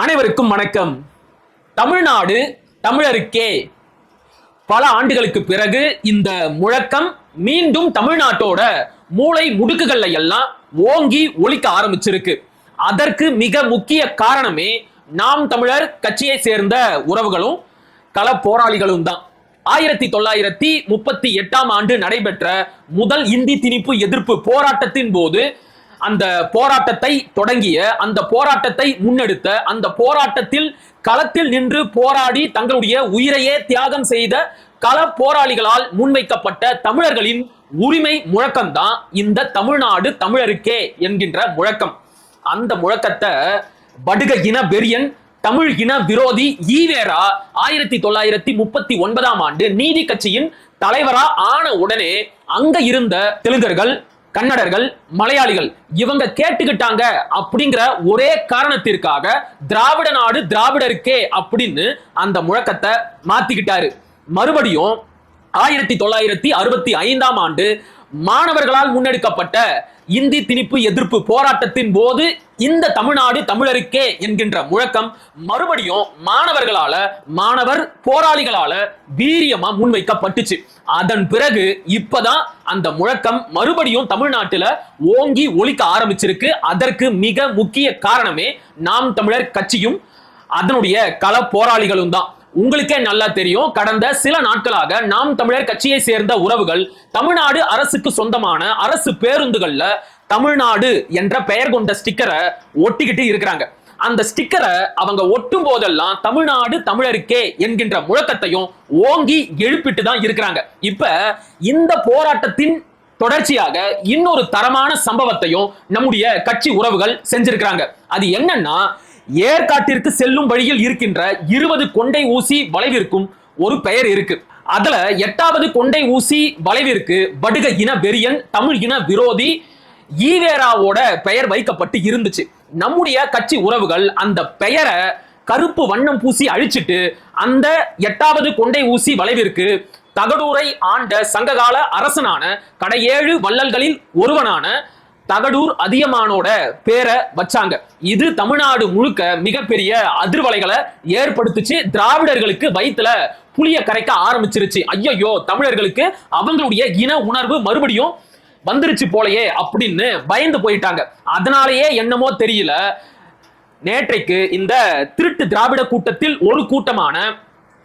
அனைவருக்கும் வணக்கம். தமிழ்நாடு தமிழருக்கே. பல ஆண்டுகளுக்கு பிறகு இந்த முழக்கம் மீண்டும் தமிழ்நாட்டோட மூளை முடுக்குகள்ல எல்லாம் ஓங்கி ஒலிக்க ஆரம்பிச்சிருக்கு. அதற்கு மிக முக்கிய காரணமே நாம் தமிழர் கட்சியை சேர்ந்த உறவுகளும் கள போராளிகளும் தான். 1938 ஆண்டு நடைபெற்ற முதல் இந்தி திணிப்பு எதிர்ப்பு போராட்டத்தின் போது அந்த போராட்டத்தை தொடங்கிய, அந்த போராட்டத்தை முன்னெடுத்த, அந்த போராட்டத்தில் களத்தில் நின்று போராடி தங்களுடைய உயிரையே தியாகம் செய்த கள போராளிகளால் முன்வைக்கப்பட்ட தமிழர்களின் உரிமை முழக்கம்தான் இந்த தமிழ்நாடு தமிழருக்கே என்கின்ற முழக்கம். அந்த முழக்கத்தை படுக இன வெறியன், தமிழ் இன விரோதி ஈவேரா 1939 ஆண்டு நீதி கட்சியின் தலைவரா ஆன உடனே அங்க இருந்த தெலுங்கர்கள், கன்னடர்கள், மலையாளிகள் இவங்க கேட்டுக்கிட்டாங்க அப்படிங்கிற ஒரே காரணத்திற்காக திராவிட நாடு திராவிடருக்கே அப்படின்னு அந்த முழக்கத்தை மாத்திக்கிட்டாரு. மறுபடியும் 1965 ஆண்டு மாணவர்களால் முன்னெடுக்கப்பட்ட இந்தி திணிப்பு எதிர்ப்பு போராட்டத்தின் போது இந்த தமிழ்நாடு தமிழருக்கே என்கின்ற முழக்கம் மறுபடியும் மாணவர்களால, மாணவர் போராளிகளால வீரியமா முன்வைக்கப்பட்டுச்சு. அதன் பிறகு இப்பதான் அந்த முழக்கம் மறுபடியும் தமிழ்நாட்டில் ஓங்கி ஒலிக்க ஆரம்பிச்சிருக்கு. அதற்கு மிக முக்கிய காரணமே நாம் தமிழர் கட்சியும் அதனுடைய கள போராளிகளும் தான். உங்களுக்கே நல்லா தெரியும், கடந்த சில நாட்களாக நாம் தமிழர் கட்சியை சேர்ந்த உறவுகள் தமிழ்நாடு அரசுக்கு சொந்தமான அரசு பேருந்துகள்ல தமிழ்நாடு என்ற பெயர் கொண்ட ஸ்டிக்கரை ஒட்டிக்கிட்டு இருக்கிறாங்க. அந்த ஸ்டிக்கரை அவங்க ஒட்டும் போதெல்லாம் தமிழ்நாடு தமிழருக்கே என்கின்ற முழக்கத்தையும் ஓங்கி எழுப்பிட்டு தான் இருக்கிறாங்க. இப்ப இந்த போராட்டத்தின் தொடர்ச்சியாக இன்னொரு தரமான சம்பவத்தையும் நம்முடைய கட்சி உறவுகள் செஞ்சிருக்கிறாங்க. அது என்னன்னா, ஏற்காட்டிற்கு செல்லும் வழியில் இருக்கின்ற 20 கொண்டை ஊசி வளைவிற்கும் ஒரு பெயர் இருக்கு. அதுல 8வது கொண்டை ஊசி வளைவிற்கு படுக இன வெறியன், தமிழ் இன விரோதி ஈவேராவோட பெயர் வைக்கப்பட்டு இருந்துச்சு. நம்முடைய கட்சி உறவுகள் அந்த பெயரை கருப்பு வண்ணம் பூசி அழிச்சிட்டு அந்த 8வது கொண்டை ஊசி வளைவிற்கு தகடூரை ஆண்ட சங்ககால அரசனான கடையேழு வள்ளல்களில் ஒருவனான தகடூர் அதியமானோட பேரை வச்சாங்க. இது தமிழ்நாடு முழுக்க மிகப்பெரிய அதிர்வலைகளை ஏற்படுத்துச்சு. திராவிடர்களுக்கு வயிற்றுல புளிய கரைக்க ஆரம்பிச்சிருச்சு. ஐயோ, தமிழர்களுக்கு அவங்களுடைய இன உணர்வு மறுபடியும் வந்துருச்சு போலயே அப்படின்னு பயந்து போயிட்டாங்க. அதனாலேயே என்னமோ தெரியல, நேற்றைக்கு இந்த திருட்டு திராவிட கூட்டத்தில் ஒரு கூட்டமான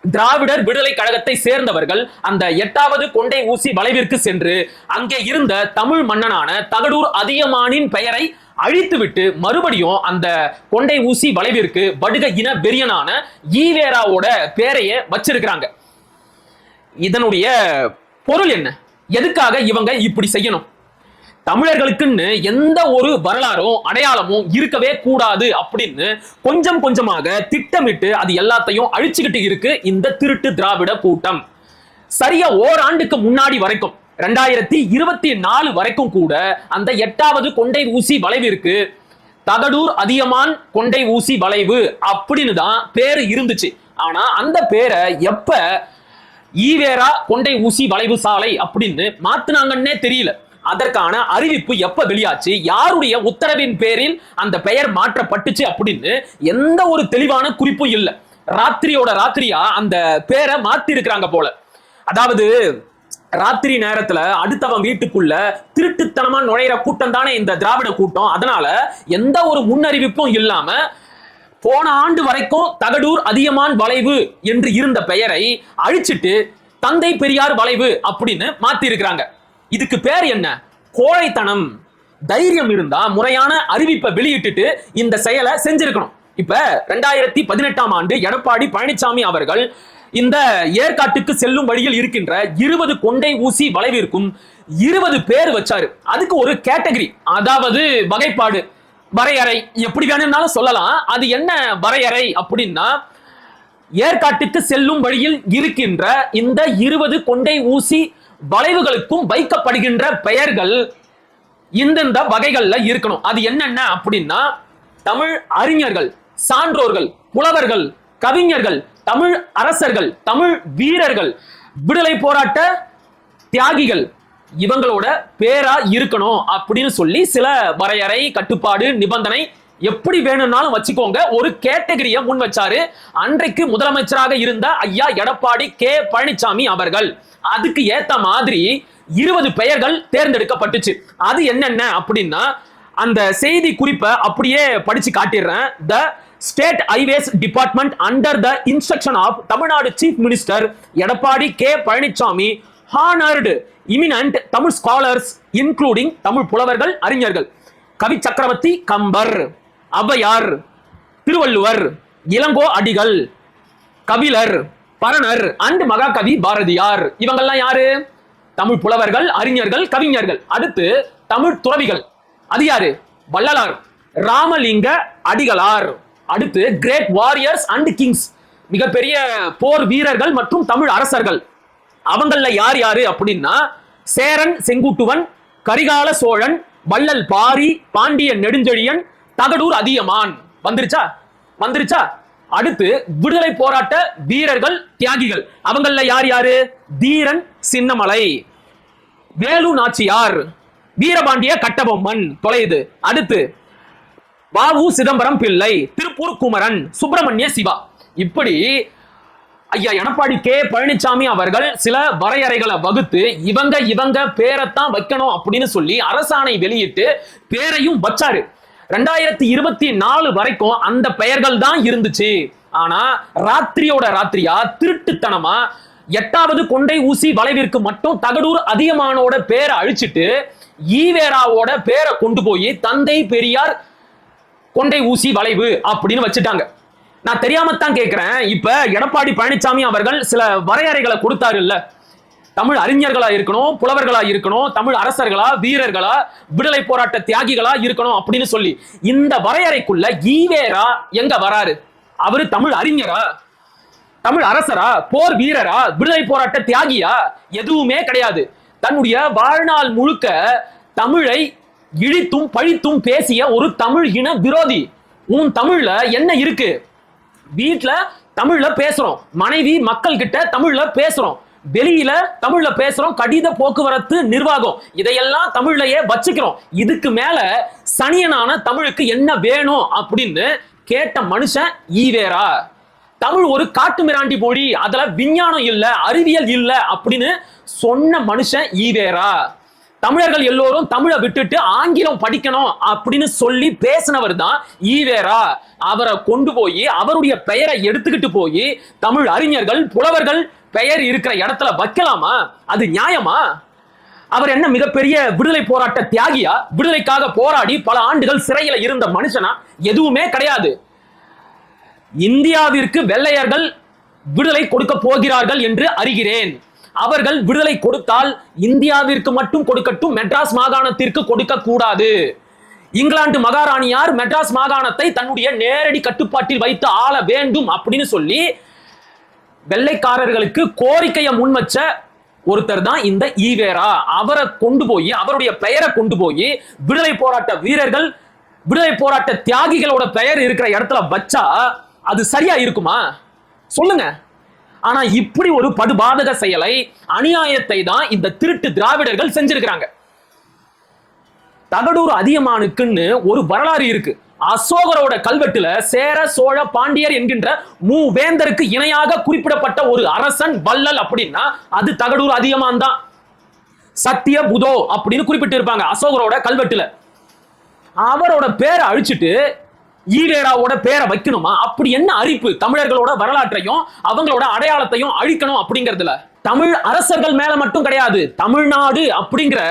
திராவிடர் விடுதலை கழகத்தை சேர்ந்தவர்கள் அந்த 8வது கொண்டை ஊசி வளைவிற்கு சென்று அங்கே இருந்த தமிழ் மன்னனான தகடூர் அதியமானின் பெயரை அழித்துவிட்டு மறுபடியும் அந்த கொண்டை ஊசி வளைவிற்கு படுக இன வெறியனான ஈவேராவோட பெயரையே வச்சிருக்கிறாங்க. இதனுடைய பொருள் என்ன? எதுக்காக இவங்க இப்படி செய்யணும்? தமிழர்களுக்குன்னு எந்த ஒரு வரலாறும் அடையாளமும் இருக்கவே கூடாது அப்படின்னு கொஞ்சம் கொஞ்சமாக திட்டமிட்டு அது எல்லாத்தையும் அழிச்சுக்கிட்டு இருக்கு இந்த திருட்டு திராவிட கூட்டம். சரியா ஓராண்டுக்கு முன்னாடி வரைக்கும் 2024 வரைக்கும் கூட அந்த 8வது கொண்டை ஊசி வளைவிற்கு தகடூர் அதியமான் கொண்டை ஊசி வளைவு அப்படின்னு தான் பேரு இருந்துச்சு. ஆனா அந்த பேரை எப்ப ஈவேரா கொண்டை ஊசி வளைவு சாலை அப்படின்னு மாத்துனாங்கன்னே தெரியல. அதற்கான அறிவிப்பு எப்ப வெளியாச்சு, யாருடைய உத்தரவின் பேரில் அந்த பெயர் மாற்றப்பட்டுச்சு அப்படின்னு எந்த ஒரு தெளிவான குறிப்பும் இல்லை. ராத்திரியோட ராத்திரியா அந்த பேரை மாத்தி இருக்கிறாங்க போல. அதாவது ராத்திரி நேரத்துல அடுத்தவன் வீட்டுக்குள்ள திருட்டுத்தனமா நுழையிற கூட்டம் தானே இந்த திராவிட கூட்டம். அதனால எந்த ஒரு முன்னறிவிப்பும் இல்லாம போன ஆண்டு வரைக்கும் தகடூர் அதியமான் வளைவு என்று இருந்த பெயரை அழிச்சிட்டு தந்தை பெரியார் வளைவு அப்படின்னு மாத்தி இருக்கிறாங்க. இதுக்கு பேர் என்ன? கோழைத்தனம். தைரியம் இருந்தா முறையான அறிவிப்பை வெளியிட்டுட்டு இந்த செயலை செஞ்சிருக்கணும். இப்ப 2018 ஆண்டு எடப்பாடி பழனிசாமி அவர்கள் இந்த ஏற்காட்டுக்கு செல்லும் வழியில் இருக்கின்ற 20 கொண்டை ஊசி வளைவிற்கும் 20 பேர் வச்சாரு. அதுக்கு ஒரு கேட்டகரி, அதாவது வகைப்பாடு, வரையறை, எப்படி வேணும்னாலும் சொல்லலாம். அது என்ன வரையறை அப்படின்னா, ஏற்காட்டுக்கு செல்லும் வழியில் இருக்கின்ற இந்த 20 கொண்டை ஊசி வளைவுகளுக்கும் வைக்கப்படுகின்ற பெயர்கள் இந்தந்த வகைகள்ல இருக்கணும். அது என்னென்ன அப்படின்னா, தமிழ் அறிஞர்கள், சான்றோர்கள், புலவர்கள், கவிஞர்கள், தமிழ் அரசர்கள், தமிழ் வீரர்கள், விடுதலை போராட்ட தியாகிகள், இவங்களோட பேரா இருக்கணும் அப்படின்னு சொல்லி சில வரையறை, கட்டுப்பாடு, நிபந்தனை எப்படி வேணும்னாலும் வச்சுக்கோங்க ஒரு கேட்டகரியை முன் வச்சாரு அன்றைக்கு முதலமைச்சராக இருந்த ஐயா எடப்பாடி கே பழனிசாமி அவர்கள். அதுக்கு ஏத்த மாதிரி 20 பெயர்கள் தேர்ந்தெடுக்கப்பட்டுச்சு. அது என்னென்ன அப்படின்னா அந்த செய்தி குறிப்பை அப்படியே படிச்சு காட்டிடுறேன். The state highways department under the instruction of Tamil Nadu chief minister Edappadi K Palaniswami honoured eminent Tamil scholars including Tamil புலவர்கள் அறிஞர்கள் கவி சக்கரவர்த்தி கம்பர், ஔவையார், திருவள்ளுவர், இளங்கோ அடிகள், கபிலர், பரணர் அண்ட் மகாகவி பாரதியார். இவங்கெல்லாம் யாரு? தமிழ் புலவர்கள், அறிஞர்கள், கவிஞர்கள். அடுத்து தமிழ் துறவிகள். அது யாரு? வள்ளலார், ராமலிங்க அடிகளார். அடுத்து கிரேட் வாரியர்ஸ் அண்ட் கிங்ஸ், மிகப்பெரிய போர் வீரர்கள் மற்றும் தமிழ் அரசர்கள். அவங்கள யார் யாரு அப்படின்னா சேரன் செங்குட்டுவன், கரிகால சோழன், வள்ளல் பாரி, பாண்டிய நெடுஞ்செழியன், தகடூர் அதியமான். வந்துருச்சா? அடுத்து விடுதலை போராட்ட வீரர்கள், தியாகிகள். அவங்கள யார் யாரு? தீரன் சின்னமலை, வேலு நாச்சியார், வீரபாண்டிய கட்டபொம்மன். தொலைது. அடுத்து வாவு சிதம்பரம் பிள்ளை, திருப்பூர் குமரன், சுப்பிரமணிய சிவா. இப்படி ஐயா எடப்பாடி கே பழனிசாமி அவர்கள் சில வரையறைகளை வகுத்து இவங்க பேரைத்தான் வைக்கணும் அப்படின்னு சொல்லி அரசாணை வெளியிட்டு பேரையும் வச்சாரு. 2024 வரைக்கும் அந்த பெயர்கள் தான் இருந்துச்சு. ஆனா ராத்திரியோட ராத்திரியா திருட்டுத்தனமா 8வது கொண்டை ஊசி வளைவிற்கு மட்டும் தகடூர் அதியமானோட பேரை அழிச்சிட்டு ஈவேராவோட பேரை கொண்டு போய் தந்தை பெரியார் கொண்டை ஊசி வளைவு அப்படின்னு வச்சுட்டாங்க. நான் தெரியாமத்தான் கேட்கிறேன். இப்ப எடப்பாடி பழனிசாமி அவர்கள் சில வரையறைகளை கொடுத்தாரு இல்ல, தமிழ் அறிஞர்களா இருக்கணும், புலவர்களா இருக்கணும், தமிழ் அரசர்களா, வீரர்களா, விடுதலை போராட்ட தியாகிகளா இருக்கணும் அப்படின்னு சொல்லி இந்த வரையறைக்குள்ள ஈவேரா எங்க வராரு? அவரு தமிழ் அறிஞரா, தமிழ் அரசரா, போர் வீரரா, விடுதலை போராட்ட தியாகியா? எதுவுமே கிடையாது. தன்னுடைய வாழ்நாள் முழுக்க தமிழை இழித்தும் பழித்தும் பேசிய ஒரு தமிழ் இன விரோதி. உன் தமிழ்ல என்ன இருக்கு? வீட்டுல தமிழ்ல பேசுறோம், மனைவி மக்கள் கிட்ட தமிழ்ல பேசுறோம், வெளியில தமிழ்ல பேசுறோம், கடித போக்குவரத்து நிர்வாகம் இதையெல்லாம் தமிழ்லயே வச்சுக்கிறோம். இதுக்கு மேல சனியனான தமிழுக்கு என்ன வேணும் அப்படின்னு கேட்ட மனுஷன் ஈவேரா. தமிழ் ஒரு காட்டு மிராண்டி மொழி, அதுல விஞ்ஞானம் இல்ல, அறிவியல் இல்ல அப்படின்னு சொன்ன மனுஷன் ஈவேரா. தமிழர்கள் எல்லோரும் தமிழை விட்டுட்டு ஆங்கிலம் படிக்கணும் அப்படின்னு சொல்லி பேசினவர் தான் ஈவேரா. அவரை கொண்டு போய் அவருடைய பெயரை எடுத்துக்கிட்டு போய் தமிழ் அறிஞர்கள், புலவர்கள் பெயர் இருக்கிற இடத்துல வைக்கலாமா? அது நியாயமா? அவர் என்ன மிகப்பெரிய விடுதலை போராட்ட தியாகியா? விடுதலைக்காக போராடி பல ஆண்டுகள் சிறையில் இருந்த மனுஷனா? எதுவுமே கிடையாது. இந்தியாவிற்கு வெள்ளையர்கள் விடுதலை கொடுக்க போகிறார்கள் என்று அறிகிறேன். அவர்கள் விடுதலை கொடுத்தால் இந்தியாவிற்கு மட்டும் கொடுக்கட்டும், மெட்ராஸ் மாகாணத்திற்கு கொடுக்க கூடாது. இங்கிலாந்து மகாராணியார் மெட்ராஸ் மாகாணத்தை தன்னுடைய நேரடி கட்டுப்பாட்டில் வைத்து ஆள வேண்டும் அப்படின்னு சொல்லி வெள்ளைக்காரர்களுக்கு கோரிக்கையை முன்வச்ச ஒருத்தர் தான் இந்த ஈவேரா. அவரை கொண்டு போய் அவருடைய பெயரை கொண்டு போய் விடுதலை போராட்ட வீரர்கள், விடுதலை போராட்ட தியாகிகளோட பெயர் இருக்கிற இடத்துல வச்சா அது சரியா இருக்குமா? சொல்லுங்க. ஆனா இப்படி ஒரு படுபாதக செயலை, அநியாயத்தை தான் இந்த திருட்டு திராவிடர்கள் செஞ்சிருக்கிறாங்க. தகடூர் அதியமானுக்குன்னு ஒரு வரலாறு இருக்கு. அசோகரோட கல்வெட்டுல சேர, சோழ, பாண்டியர் என்கின்ற மூவேந்தருக்கு இணையாக குறிப்பிடப்பட்ட ஒரு அரசன் வள்ளல் அப்படின்னா அது தகடூர் அதியமான் தான். சத்திய புதோ அப்படின்னு குறிப்பிட்டு இருப்பாங்க அசோகரோட கல்வெட்டுல. அவரோட பேரை அழிச்சிட்டு ஈவேராவோட பேரை வைக்கணுமா? அப்படி என்ன அரிப்பு? தமிழர்களோட வரலாற்றையும் அவங்களோட அடையாளத்தையும் அழிக்கணும் அப்படிங்கிறதுல தமிழ் அரசர்கள் மேல மட்டும் கிடையாது, தமிழ்நாடு அப்படிங்கிற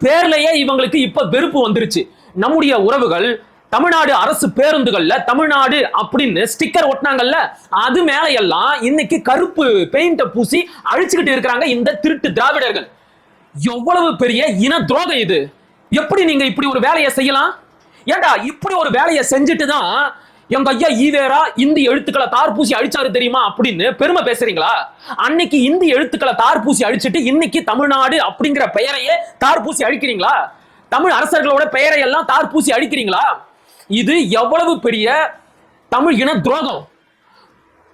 பேர்லயே இவங்களுக்கு இப்ப வெறுப்பு வந்துருச்சு. நம்முடைய உறவுகள் தமிழ்நாடு அரசு பேருந்துகள்ல தமிழ்நாடு அப்படின்னு ஸ்டிக்கர் ஒட்டினாங்கல்ல, அது மேல எல்லாம் இன்னைக்கு கருப்பு பெயிண்ட பூசி அழிச்சுக்கிட்டு இருக்கிறாங்க இந்த திருட்டு திராவிடர்கள். எவ்வளவு பெரிய இன துரோகம் இது! எப்படி நீங்க இப்படி ஒரு வேலையை செய்யலாம்? ஏண்டா இப்படி ஒரு வேலையை செஞ்சுட்டு தான் எங்க ஐயா ஈவேரா இந்தி எழுத்துக்களை தார்பூசி அழிச்சாரு தெரியுமா அப்படின்னு பெருமை பேசுறீங்களா? அன்னைக்கு இந்தி எழுத்துக்களை தார்பூசி அழிச்சிட்டு இன்னைக்கு தமிழ்நாடு அப்படிங்கிற பெயரையே தார்பூசி அழிக்கிறீங்களா? தமிழ் அரசர்களோட பெயரை எல்லாம் தார்பூசி அழிக்கிறீங்களா? இது எவ்வளவு பெரிய தமிழ் இன துரோகம்!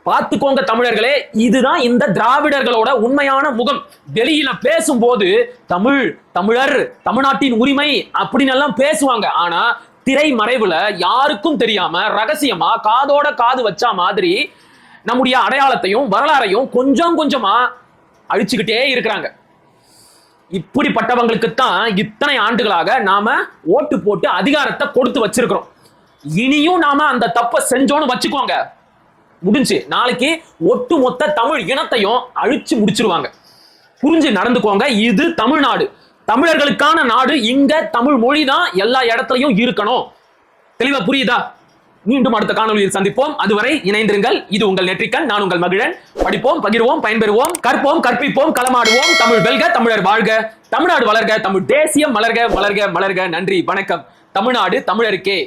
பார்த்துக்கோங்க தமிழர்களே, இதுதான் இந்த திராவிடர்களோட உண்மையான முகம். வெளியில பேசும்போது தமிழ், தமிழர், தமிழ்நாட்டின் உரிமை அப்படின்னு எல்லாம் பேசுவாங்க. ஆனா திரை மறைவுல யாருக்கும் தெரியாம ரகசியமா காதோட காது வச்சா மாதிரி நம்முடைய அடையாளத்தையும் வரலாறையும் கொஞ்சம் கொஞ்சமா அழிச்சுக்கிட்டே இருக்கிறாங்க. இப்படிப்பட்டவங்களுக்கு தான் இத்தனை ஆண்டுகளாக நாம ஓட்டு போட்டு அதிகாரத்தை கொடுத்து வச்சிருக்கிறோம். இனியும் நாம அந்த தப்பை செஞ்சோன்னு வச்சுக்கோங்க, முடிஞ்சு நாளைக்கு ஒட்டுமொத்த தமிழ் இனத்தையும் அழிச்சு முடிச்சிருவாங்க. புரிஞ்சு நடந்துக்கோங்க. இது தமிழ்நாடு, தமிழர்களுக்கான நாடு. இங்க தமிழ் மொழி தான் எல்லா இடத்துலயும் இருக்கணும். தெளிவா புரியுதா? மீண்டும் அடுத்த காணொலியில் சந்திப்போம். அதுவரை இணைந்திருங்கள். இது உங்கள் நெற்றிக்கண், நான் உங்கள் மகிழன். படிப்போம், பகிர்வோம், பயன்பெறுவோம், கற்போம், கற்பிப்போம், களமாடுவோம். தமிழ் வெல்க, தமிழர் வாழ்க, தமிழ்நாடு வளர்க, தமிழ் தேசியம் மலர்க, மலர்க, மலர்க. நன்றி, வணக்கம். தமிழ்நாடு தமிழருக்கே.